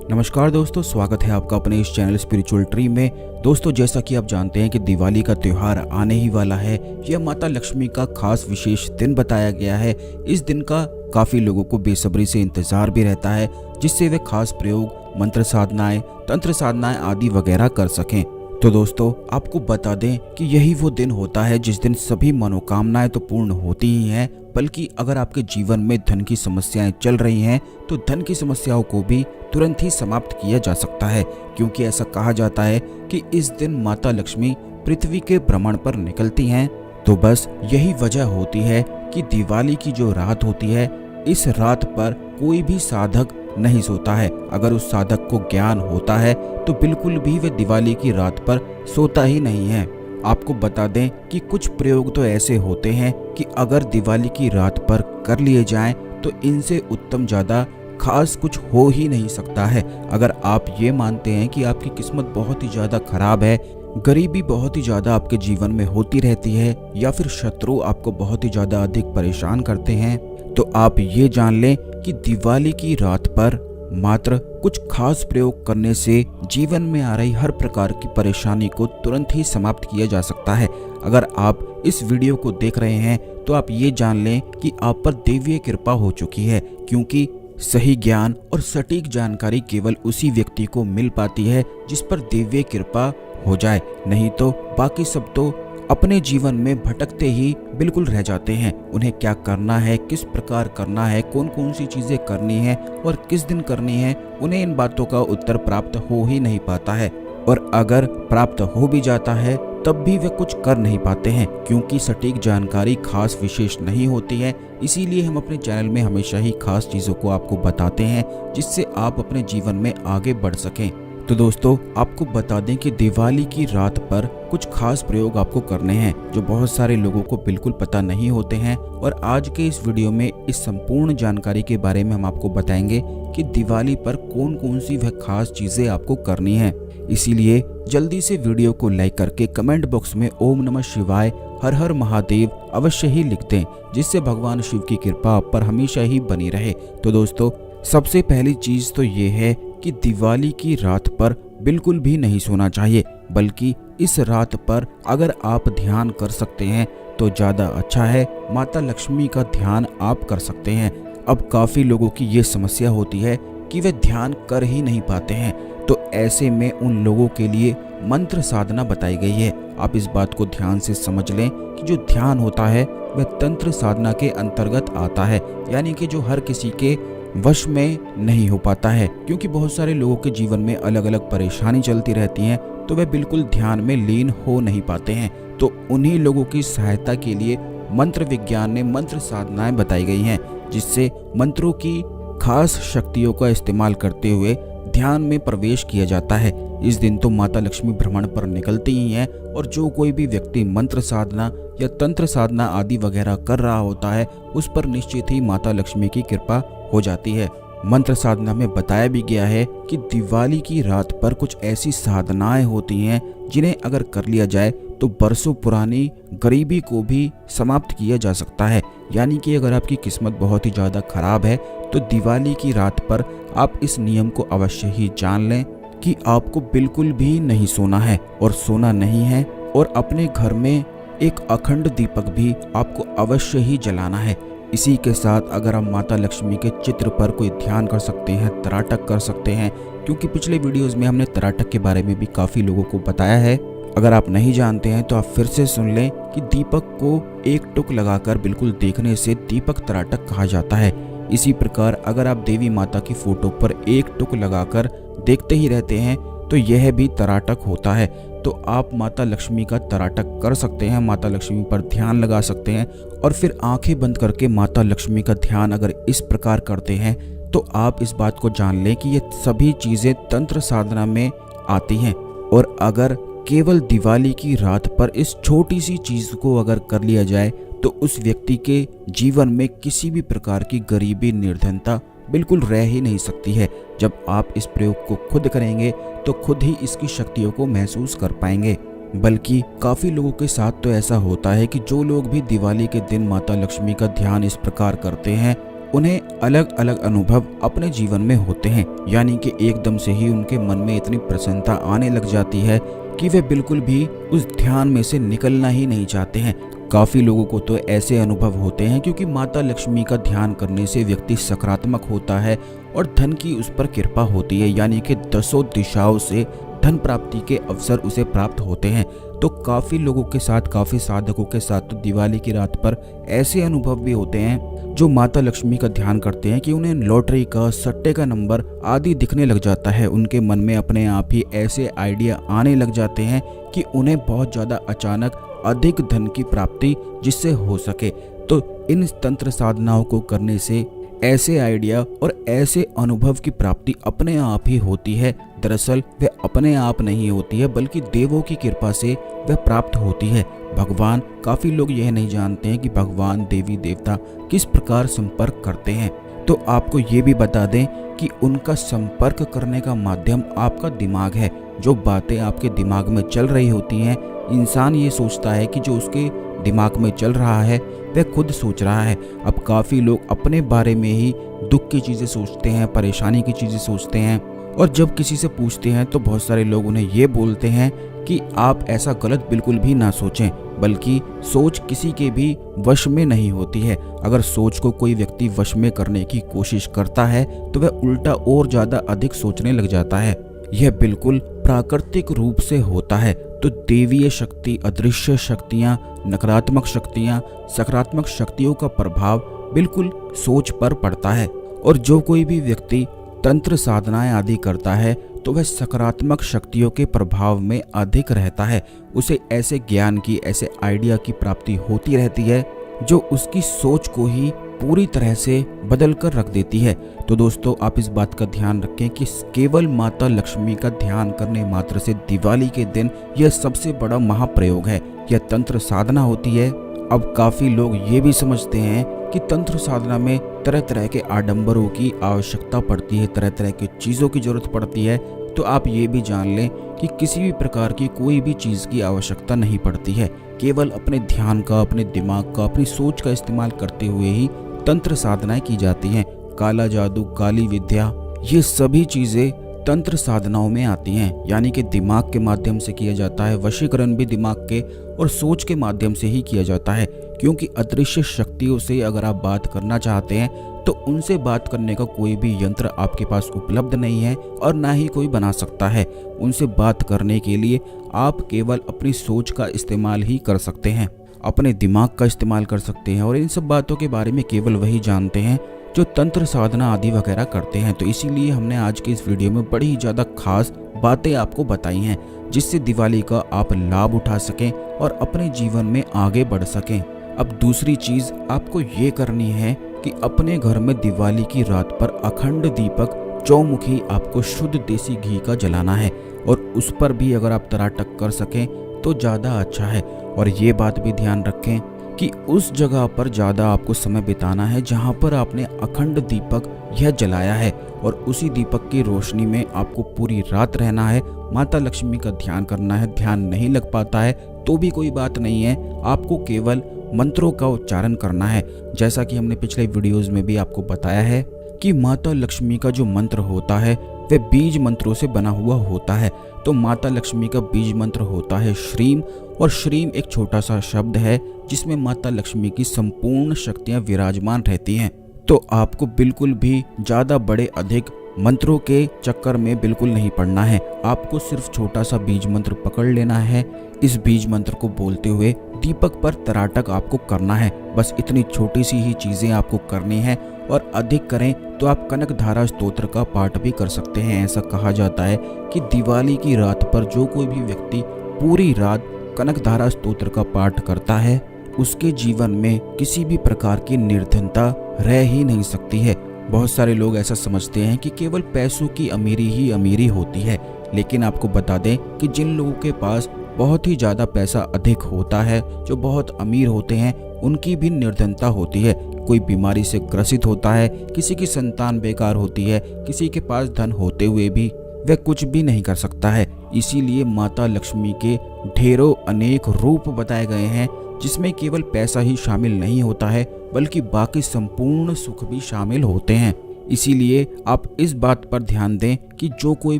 नमस्कार दोस्तों, स्वागत है आपका अपने इस चैनल स्पिरिचुअल ट्री में। दोस्तों, जैसा कि आप जानते हैं कि दिवाली का त्यौहार आने ही वाला है। यह माता लक्ष्मी का खास विशेष दिन बताया गया है। इस दिन का काफ़ी लोगों को बेसब्री से इंतज़ार भी रहता है, जिससे वे खास प्रयोग, मंत्र साधनाएं, तंत्र साधनाएं आदि वगैरह कर सकें। तो दोस्तों, आपको बता दें कि यही वो दिन होता है जिस दिन सभी मनोकामनाएं तो पूर्ण होती ही हैं, बल्कि अगर आपके जीवन में धन की समस्याएं चल रही हैं तो धन की समस्याओं को भी तुरंत ही समाप्त किया जा सकता है, क्योंकि ऐसा कहा जाता है कि इस दिन माता लक्ष्मी पृथ्वी के भ्रमण पर निकलती हैं। तो बस यही वजह होती है कि दिवाली की जो रात होती है, इस रात पर कोई भी साधक नहीं सोता है। अगर उस साधक को ज्ञान होता है तो बिल्कुल भी वे दिवाली की रात पर सोता ही नहीं है। आपको बता दें कि कुछ प्रयोग तो ऐसे होते हैं कि अगर दिवाली की रात पर कर लिए जाएं तो इनसे उत्तम ज़्यादा खास कुछ हो ही नहीं सकता है। अगर आप ये मानते हैं कि आपकी किस्मत बहुत ही ज़्यादा खराब है, गरीबी बहुत ही ज़्यादा आपके जीवन में होती रहती है, या फिर शत्रु आपको बहुत ही ज़्यादा अधिक परेशान करते हैं, तो आप ये जान लें कि दिवाली की रात पर मात्र कुछ खास प्रयोग करने से जीवन में आ रही हर प्रकार की परेशानी को तुरंत ही समाप्त किया जा सकता है। अगर आप इस वीडियो को देख रहे हैं तो आप ये जान लें कि आप पर दैवीय कृपा हो चुकी है, क्योंकि सही ज्ञान और सटीक जानकारी केवल उसी व्यक्ति को मिल पाती है जिस पर दैवीय कृपा हो जाए, नहीं तो बाकी सब तो अपने जीवन में भटकते ही बिल्कुल रह जाते हैं। उन्हें क्या करना है, किस प्रकार करना है, कौन कौन सी चीज़ें करनी है और किस दिन करनी है, उन्हें इन बातों का उत्तर प्राप्त हो ही नहीं पाता है। और अगर प्राप्त हो भी जाता है तब भी वे कुछ कर नहीं पाते हैं, क्योंकि सटीक जानकारी खास विशेष नहीं होती है। इसीलिए हम अपने चैनल में हमेशा ही खास चीज़ों को आपको बताते हैं, जिससे आप अपने जीवन में आगे बढ़ सकें। तो दोस्तों, आपको बता दें कि दिवाली की रात पर कुछ खास प्रयोग आपको करने हैं जो बहुत सारे लोगों को बिल्कुल पता नहीं होते हैं। और आज के इस वीडियो में इस संपूर्ण जानकारी के बारे में हम आपको बताएंगे कि दिवाली पर कौन कौन सी वह खास चीज़ें आपको करनी है। इसीलिए जल्दी से वीडियो को लाइक करके कमेंट बॉक्स में ओम नमः शिवाय, हर हर महादेव अवश्य ही लिख दें, जिससे भगवान शिव की कृपा आप पर हमेशा ही बनी रहे। तो दोस्तों, सबसे पहली चीज़ तो ये है कि दिवाली की रात पर बिल्कुल भी नहीं सोना चाहिए, बल्कि इस रात पर अगर आप ध्यान कर सकते हैं तो ज़्यादा अच्छा है। माता लक्ष्मी का ध्यान आप कर सकते हैं। अब काफ़ी लोगों की ये समस्या होती है कि वे ध्यान कर ही नहीं पाते हैं, तो ऐसे में उन लोगों के लिए मंत्र साधना बताई गई है। आप इस बात को ध्यान से समझ लें कि जो ध्यान होता है वह तंत्र साधना के अंतर्गत आता है, यानी कि जो हर किसी के वश में नहीं हो पाता है, क्योंकि बहुत सारे लोगों के जीवन में अलग अलग परेशानी चलती रहती हैं, तो वे बिल्कुल ध्यान में लीन हो नहीं पाते हैं। तो उन्हीं लोगों की सहायता के लिए मंत्र विज्ञान ने मंत्र साधनाएं बताई गई हैं, जिससे मंत्रों की खास शक्तियों का इस्तेमाल करते हुए ध्यान में प्रवेश किया जाता है। इस दिन तो माता लक्ष्मी भ्रमण पर निकलती ही हैं, और जो कोई भी व्यक्ति मंत्र साधना या तंत्र साधना आदि वगैरह कर रहा होता है, उस पर निश्चित ही माता लक्ष्मी की कृपा हो जाती है। मंत्र साधना में बताया भी गया है कि दिवाली की रात पर कुछ ऐसी साधनाएं होती हैं जिन्हें अगर कर लिया जाए तो बरसों पुरानी गरीबी को भी समाप्त किया जा सकता है। यानी कि अगर आपकी किस्मत बहुत ही ज़्यादा खराब है तो दिवाली की रात पर आप इस नियम को अवश्य ही जान लें कि आपको बिल्कुल भी नहीं सोना है और सोना नहीं है, और अपने घर में एक अखंड दीपक भी आपको अवश्य ही जलाना है। इसी के साथ अगर आप माता लक्ष्मी के चित्र पर कोई ध्यान कर सकते हैं, तराटक कर सकते हैं, क्योंकि पिछले वीडियोस में हमने तराटक के बारे में भी काफ़ी लोगों को बताया है। अगर आप नहीं जानते हैं तो आप फिर से सुन लें कि दीपक को एक टुक लगाकर बिल्कुल देखने से दीपक तराटक कहा जाता है। इसी प्रकार अगर आप देवी माता की फोटो पर एक टुक लगाकर देखते ही रहते हैं तो यह भी तराटक होता है। तो आप माता लक्ष्मी का तराटक कर सकते हैं, माता लक्ष्मी पर ध्यान लगा सकते हैं, और फिर आंखें बंद करके माता लक्ष्मी का ध्यान अगर इस प्रकार करते हैं तो आप इस बात को जान लें कि ये सभी चीज़ें तंत्र साधना में आती हैं। और अगर केवल दिवाली की रात पर इस छोटी सी चीज़ को अगर कर लिया जाए तो उस व्यक्ति के जीवन में किसी भी प्रकार की गरीबी, निर्धनता बिल्कुल रह ही नहीं सकती है। जब आप इस प्रयोग को खुद करेंगे तो खुद ही इसकी शक्तियों को महसूस कर पाएंगे। बल्कि काफ़ी लोगों के साथ तो ऐसा होता है कि जो लोग भी दिवाली के दिन माता लक्ष्मी का ध्यान इस प्रकार करते हैं, उन्हें अलग अलग अनुभव अपने जीवन में होते हैं, यानी कि एकदम से ही उनके मन में इतनी प्रसन्नता आने लग जाती है कि वे बिल्कुल भी उस ध्यान में से निकलना ही नहीं चाहते हैं। काफ़ी लोगों को तो ऐसे अनुभव होते हैं क्योंकि माता लक्ष्मी का ध्यान करने से व्यक्ति सकारात्मक होता है और धन की उस पर कृपा होती है, यानी कि दसों दिशाओं से धन प्राप्ति के अवसर उसे प्राप्त होते हैं। तो काफ़ी लोगों के साथ, काफ़ी साधकों के साथ तो दिवाली की रात पर ऐसे अनुभव भी होते हैं जो माता लक्ष्मी का ध्यान करते हैं कि उन्हें लॉटरी का, सट्टे का नंबर आदि दिखने लग जाता है। उनके मन में अपने आप ही ऐसे आइडिया आने लग जाते हैं कि उन्हें बहुत ज़्यादा अचानक अधिक धन की प्राप्ति जिससे हो सके। तो इन तंत्र साधनाओं को करने से ऐसे आइडिया और ऐसे अनुभव की प्राप्ति अपने आप ही होती है। दरअसल वह अपने आप नहीं होती है, बल्कि देवों की कृपा से वह प्राप्त होती है। भगवान, काफ़ी लोग यह नहीं जानते हैं कि भगवान, देवी देवता किस प्रकार संपर्क करते हैं। तो आपको ये भी बता दें कि उनका संपर्क करने का माध्यम आपका दिमाग है। जो बातें आपके दिमाग में चल रही होती हैं, इंसान ये सोचता है कि जो उसके दिमाग में चल रहा है वह खुद सोच रहा है। अब काफ़ी लोग अपने बारे में ही दुख की चीज़ें सोचते हैं, परेशानी की चीज़ें सोचते हैं, और जब किसी से पूछते हैं तो बहुत सारे लोग उन्हें ये बोलते हैं कि आप ऐसा गलत बिल्कुल भी ना सोचें, बल्कि सोच किसी के भी वश में नहीं होती है। अगर सोच को कोई व्यक्ति वश में करने की कोशिश करता है तो वह उल्टा और ज़्यादा अधिक सोचने लग जाता है। यह बिल्कुल प्राकृतिक रूप से होता है। तो देवीय शक्ति, अदृश्य शक्तियाँ, नकारात्मक शक्तियाँ, सकारात्मक शक्तियों का प्रभाव बिल्कुल सोच पर पड़ता है। और जो कोई भी व्यक्ति तंत्र साधनाएं आदि करता है तो वह सकारात्मक शक्तियों के प्रभाव में अधिक रहता है। उसे ऐसे ज्ञान की, ऐसे आइडिया की प्राप्ति होती रहती है जो उसकी सोच को ही पूरी तरह से बदल कर रख देती है। तो दोस्तों, आप इस बात का ध्यान रखें कि केवल माता लक्ष्मी का ध्यान करने मात्र से दिवाली के दिन यह सबसे बड़ा महाप्रयोग है, यह तंत्र साधना होती है। अब काफ़ी लोग ये भी समझते हैं कि तंत्र साधना में तरह तरह के आडंबरों की आवश्यकता पड़ती है, तरह तरह की चीज़ों की जरूरत पड़ती है। तो आप ये भी जान लें कि किसी भी प्रकार की कोई भी चीज़ की आवश्यकता नहीं पड़ती है। केवल अपने ध्यान का, अपने दिमाग का, अपनी सोच का इस्तेमाल करते हुए ही तंत्र साधनाएं की जाती हैं। काला जादू, काली विद्या, ये सभी चीज़ें तंत्र साधनाओं में आती हैं, यानी कि दिमाग के माध्यम से किया जाता है। वशीकरण भी दिमाग के और सोच के माध्यम से ही किया जाता है, क्योंकि अदृश्य शक्तियों से अगर आप बात करना चाहते हैं तो उनसे बात करने का कोई भी यंत्र आपके पास उपलब्ध नहीं है और ना ही कोई बना सकता है। उनसे बात करने के लिए आप केवल अपनी सोच का इस्तेमाल ही कर सकते हैं, अपने दिमाग का इस्तेमाल कर सकते हैं, और इन सब बातों के बारे में केवल वही जानते हैं जो तंत्र साधना आदि वगैरह करते हैं। तो इसीलिए हमने आज की इस वीडियो में बड़ी ही ज़्यादा खास बातें आपको बताई हैं, जिससे दिवाली का आप लाभ उठा सकें और अपने जीवन में आगे बढ़ सकें। अब दूसरी चीज़ आपको ये करनी है कि अपने घर में दिवाली की रात पर अखंड दीपक चौमुखी आपको शुद्ध देसी घी का जलाना है, और उस पर भी अगर आप तराटक कर सकें तो ज़्यादा अच्छा है। और ये बात भी ध्यान रखें कि उस जगह पर ज़्यादा आपको समय बिताना है जहाँ पर आपने अखंड दीपक यह जलाया है, और उसी दीपक की रोशनी में आपको पूरी रात रहना है। माता लक्ष्मी का ध्यान करना है। ध्यान नहीं लग पाता है तो भी कोई बात नहीं है, आपको केवल मंत्रों का उच्चारण करना है। जैसा कि हमने पिछले वीडियोस में भी आपको बताया है कि माता लक्ष्मी का जो मंत्र होता है वह बीज मंत्रों से बना हुआ होता है। तो माता लक्ष्मी का बीज मंत्र होता है श्रीम, और श्रीम एक छोटा सा शब्द है जिसमें माता लक्ष्मी की संपूर्ण शक्तियां विराजमान रहती हैं। तो आपको बिल्कुल भी ज़्यादा बड़े अधिक मंत्रों के चक्कर में बिल्कुल नहीं पड़ना है। आपको सिर्फ छोटा सा बीज मंत्र पकड़ लेना है। इस बीज मंत्र को बोलते हुए दीपक पर तराटक आपको करना है। बस इतनी छोटी सी ही चीज़ें आपको करनी है, और अधिक करें तो आप कनक धारा स्तोत्र का पाठ भी कर सकते हैं। ऐसा कहा जाता है कि दिवाली की रात पर जो कोई भी व्यक्ति पूरी रात कनक धारा स्तोत्र का पाठ करता है उसके जीवन में किसी भी प्रकार की निर्धनता रह ही नहीं सकती है। बहुत सारे लोग ऐसा समझते हैं कि केवल पैसों की अमीरी ही अमीरी होती है, लेकिन आपको बता दें कि जिन लोगों के पास बहुत ही ज़्यादा पैसा अधिक होता है, जो बहुत अमीर होते हैं, उनकी भी निर्धनता होती है। कोई बीमारी से ग्रसित होता है, किसी की संतान बेकार होती है, किसी के पास धन होते हुए भी वह कुछ भी नहीं कर सकता है। इसीलिए माता लक्ष्मी के ढेरों अनेक रूप बताए गए हैं जिसमें केवल पैसा ही शामिल नहीं होता है बल्कि बाकी संपूर्ण सुख भी शामिल होते हैं। इसीलिए आप इस बात पर ध्यान दें कि जो कोई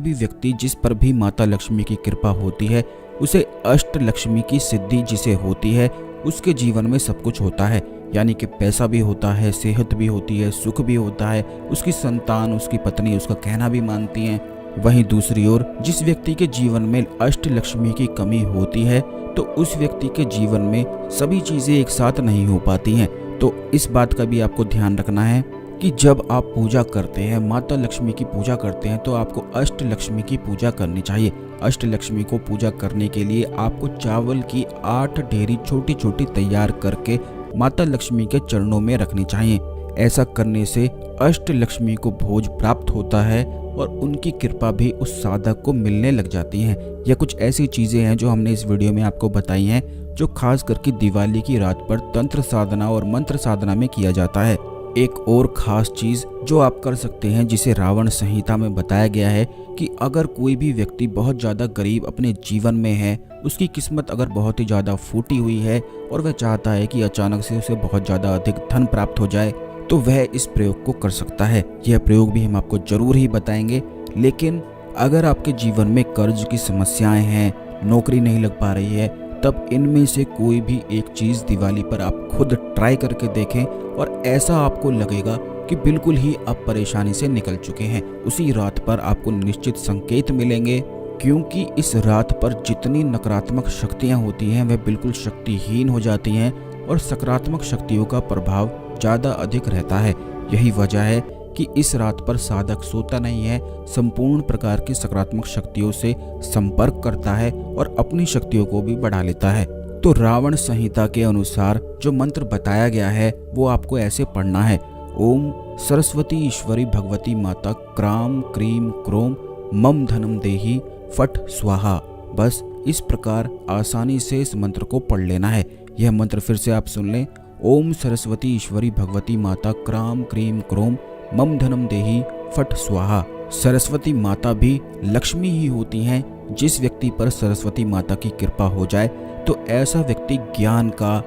भी व्यक्ति जिस पर भी माता लक्ष्मी की कृपा होती है उसे अष्ट लक्ष्मी की सिद्धि जिसे होती है उसके जीवन में सब कुछ होता है, यानी कि पैसा भी होता है, सेहत भी होती है, सुख भी होता है, उसकी संतान, उसकी पत्नी उसका कहना भी मानती हैं। वहीं दूसरी ओर जिस व्यक्ति के जीवन में अष्ट लक्ष्मी की कमी होती है तो उस व्यक्ति के जीवन में सभी चीजें एक साथ नहीं हो पाती हैं। तो इस बात का भी आपको ध्यान रखना है कि जब आप पूजा करते हैं, माता लक्ष्मी की पूजा करते हैं, तो आपको अष्ट लक्ष्मी की पूजा करनी चाहिए। अष्ट लक्ष्मी को पूजा करने के लिए आपको चावल की 8 ढेरी छोटी छोटी तैयार करके माता लक्ष्मी के चरणों में रखनी चाहिए। ऐसा करने से अष्ट लक्ष्मी को भोज प्राप्त होता है और उनकी कृपा भी उस साधक को मिलने लग जाती है। यह कुछ ऐसी चीजें हैं जो हमने इस वीडियो में आपको बताई हैं, जो खास करके दिवाली की रात पर तंत्र साधना और मंत्र साधना में किया जाता है। एक और खास चीज जो आप कर सकते हैं, जिसे रावण संहिता में बताया गया है कि अगर कोई भी व्यक्ति बहुत ज्यादा गरीब अपने जीवन में है, उसकी किस्मत अगर बहुत ही ज्यादा फूटी हुई है और वह चाहता है कि अचानक से उसे बहुत ज्यादा अधिक धन प्राप्त हो जाए, तो वह इस प्रयोग को कर सकता है। यह प्रयोग भी हम आपको जरूर ही बताएंगे। लेकिन अगर आपके जीवन में कर्ज की समस्याएं हैं, नौकरी नहीं लग पा रही है, तब इनमें से कोई भी एक चीज दिवाली पर आप खुद ट्राई करके देखें और ऐसा आपको लगेगा कि बिल्कुल ही आप परेशानी से निकल चुके हैं। उसी रात पर आपको निश्चित संकेत मिलेंगे, क्योंकि इस रात पर जितनी नकारात्मक शक्तियां होती हैं वह बिल्कुल शक्तिहीन हो जाती हैं और सकारात्मक शक्तियों का प्रभाव ज्यादा अधिक रहता है। यही वजह है कि इस रात पर साधक सोता नहीं है, संपूर्ण प्रकार की सकारात्मक शक्तियों से संपर्क करता है और अपनी शक्तियों को भी बढ़ा लेता है। तो रावण संहिता के अनुसार जो मंत्र बताया गया है वो आपको ऐसे पढ़ना है। ओम सरस्वती ईश्वरी भगवती माता क्राम क्रीम क्रोम मम धनम देही फट स्वाहा। बस इस प्रकार आसानी से इस मंत्र को पढ़ लेना है। यह मंत्र फिर से आप सुन लें। ओम सरस्वती ईश्वरी भगवती माता क्राम क्रीम क्रोम मम धनम देही फट स्वाहा। सरस्वती माता भी लक्ष्मी ही होती हैं। जिस व्यक्ति पर सरस्वती माता की कृपा हो जाए तो ऐसा व्यक्ति ज्ञान का,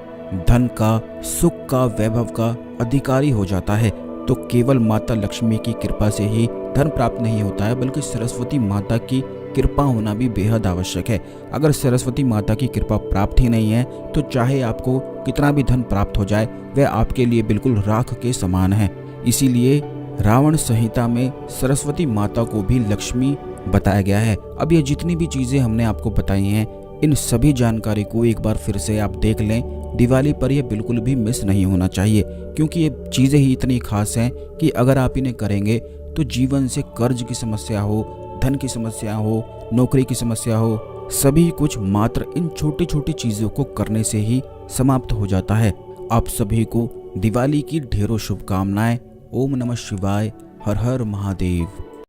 धन का, सुख का, वैभव का अधिकारी हो जाता है। तो केवल माता लक्ष्मी की कृपा से ही धन प्राप्त नहीं होता है, बल्कि सरस्वती माता की कृपा होना भी बेहद आवश्यक है। अगर सरस्वती माता की कृपा प्राप्त ही नहीं है तो चाहे आपको कितना भी धन प्राप्त हो जाए वह आपके लिए बिल्कुल राख के समान है। इसीलिए रावण संहिता में सरस्वती माता को भी लक्ष्मी बताया गया है। अब ये जितनी भी चीजें हमने आपको बताई हैं, इन सभी जानकारी को एक बार फिर से आप देख लें। दिवाली पर यह बिल्कुल भी मिस नहीं होना चाहिए, क्योंकि ये चीजें ही इतनी खास हैं कि अगर आप इन्हें करेंगे तो जीवन से कर्ज की समस्या हो, धन की समस्या हो, नौकरी की समस्या हो, सभी कुछ मात्र इन छोटी छोटी चीजों को करने से ही समाप्त हो जाता है। आप सभी को दिवाली की ढेरों शुभकामनाएं। ओम नमः शिवाय। हर हर महादेव।